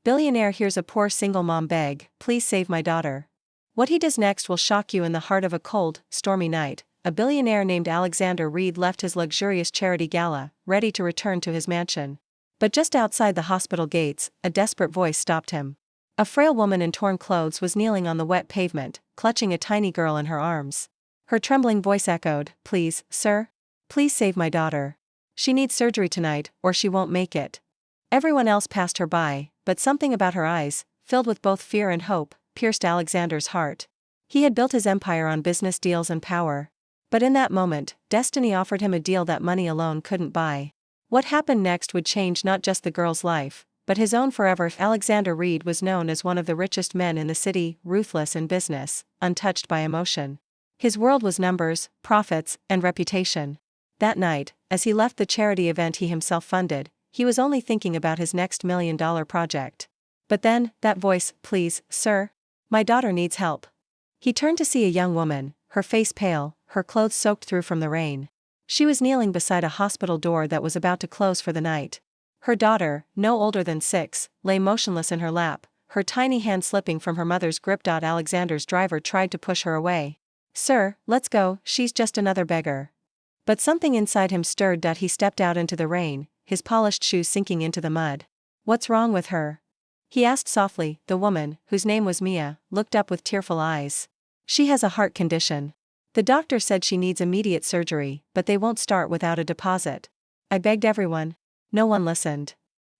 Billionaire hears a poor single mom beg, "Please save my daughter." What he does next will shock you. In the heart of a cold, stormy night, a billionaire named Alexander Reed left his luxurious charity gala, ready to return to his mansion. But just outside the hospital gates, a desperate voice stopped him. A frail woman in torn clothes was kneeling on the wet pavement, clutching a tiny girl in her arms. Her trembling voice echoed, "Please, sir? Please save my daughter. She needs surgery tonight, or she won't make it." Everyone else passed her by, but something about her eyes, filled with both fear and hope, pierced Alexander's heart. He had built his empire on business deals and power. But in that moment, destiny offered him a deal that money alone couldn't buy. What happened next would change not just the girl's life, but his own forever. Alexander Reed was known as one of the richest men in the city, ruthless in business, untouched by emotion. His world was numbers, profits, and reputation. That night, as he left the charity event he himself funded, he was only thinking about his next $1 million project. But then, that voice, "Please, sir? My daughter needs help." He turned to see a young woman, her face pale, her clothes soaked through from the rain. She was kneeling beside a hospital door that was about to close for the night. Her daughter, no older than 6, lay motionless in her lap, her tiny hand slipping from her mother's grip. Alexander's driver tried to push her away. "Sir, let's go, she's just another beggar." But something inside him stirred. He stepped out into the rain, his polished shoes sinking into the mud. "What's wrong with her?" he asked softly. The woman, whose name was Mia, looked up with tearful eyes. "She has a heart condition. The doctor said she needs immediate surgery, but they won't start without a deposit. I begged everyone. No one listened."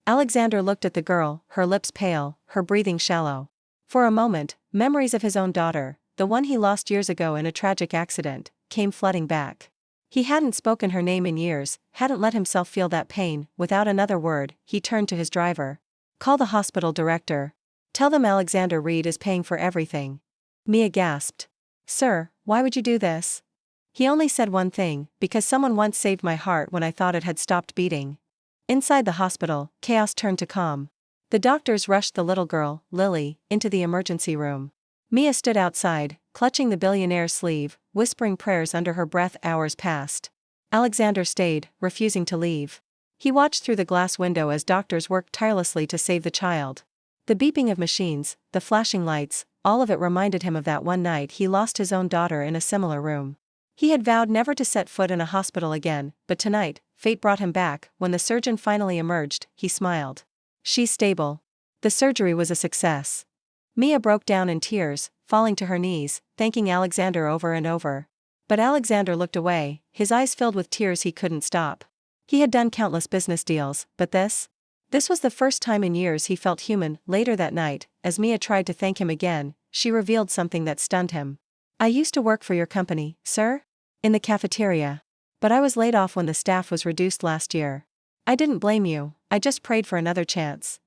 Alexander looked at the girl, her lips pale, her breathing shallow. For a moment, memories of his own daughter, the one he lost years ago in a tragic accident, came flooding back. He hadn't spoken her name in years, hadn't let himself feel that pain. Without another word, he turned to his driver. "Call the hospital director. Tell them Alexander Reed is paying for everything." Mia gasped. "Sir, why would you do this?" He only said one thing, "Because someone once saved my heart when I thought it had stopped beating." Inside the hospital, chaos turned to calm. The doctors rushed the little girl, Lily, into the emergency room. Mia stood outside, clutching the billionaire's sleeve, whispering prayers under her breath. Hours passed. Alexander stayed, refusing to leave. He watched through the glass window as doctors worked tirelessly to save the child. The beeping of machines, the flashing lights, all of it reminded him of that one night he lost his own daughter in a similar room. He had vowed never to set foot in a hospital again, but tonight, fate brought him back. When the surgeon finally emerged, he smiled. "She's stable." The surgery was a success. Mia broke down in tears, falling to her knees, thanking Alexander over and over. But Alexander looked away, his eyes filled with tears he couldn't stop. He had done countless business deals, but this was the first time in years he felt human. Later that night, as Mia tried to thank him again, she revealed something that stunned him. "I used to work for your company, sir? In the cafeteria. But I was laid off when the staff was reduced last year. I didn't blame you, I just prayed for another chance."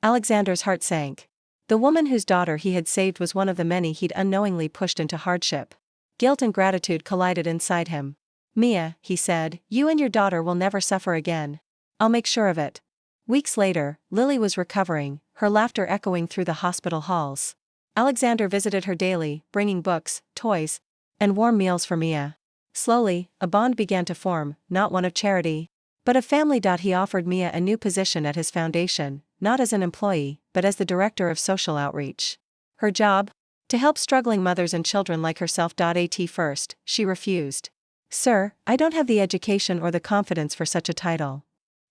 Alexander's heart sank. The woman whose daughter he had saved was one of the many he'd unknowingly pushed into hardship. Guilt and gratitude collided inside him. "Mia," he said, "you and your daughter will never suffer again. I'll make sure of it." Weeks later, Lily was recovering, her laughter echoing through the hospital halls. Alexander visited her daily, bringing books, toys, and warm meals for Mia. Slowly, a bond began to form, not one of charity, but of family. He offered Mia a new position at his foundation, not as an employee, but as the director of social outreach. Her job? To help struggling mothers and children like herself. At first, she refused. "Sir, I don't have the education or the confidence for such a title."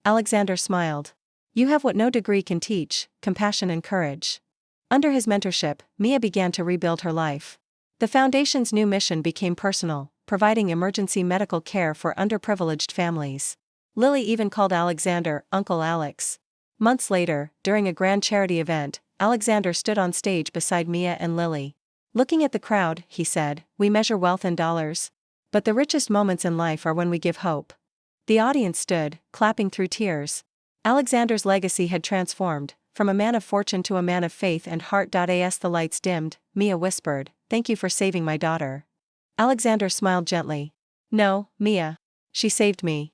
Alexander smiled. "You have what no degree can teach, compassion and courage." Under his mentorship, Mia began to rebuild her life. The foundation's new mission became personal, providing emergency medical care for underprivileged families. Lily even called Alexander Uncle Alex. Months later, during a grand charity event, Alexander stood on stage beside Mia and Lily. Looking at the crowd, he said, "We measure wealth in dollars. But the richest moments in life are when we give hope." The audience stood, clapping through tears. Alexander's legacy had transformed, from a man of fortune to a man of faith and heart. As the lights dimmed, Mia whispered, "Thank you for saving my daughter." Alexander smiled gently. "No, Mia. She saved me."